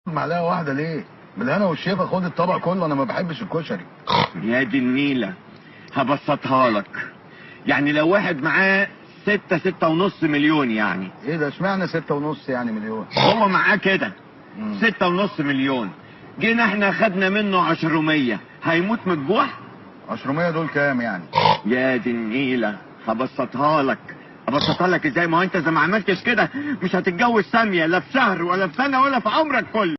معلقه واحده ليه؟ بالهنا والشفا، خد الطبق كله، انا ما بحبش الكشري. يا دي النيله، هبسطها لك. يعني لو واحد معاه 6.5 مليون يعني. ايه ده؟ اشمعنى 6.5 يعني مليون؟ هو معاه كده 6.5 مليون، جينا احنا خدنا منه 200، هيموت من الجوع؟ 200 دول كام يعني؟ يا دي النيله، هبسطها لك. ازاي؟ ما هو انت اذا ما عملتش كده مش هتتجوز ساميه، لا في شهر ولا في سنه ولا في عمرك كله.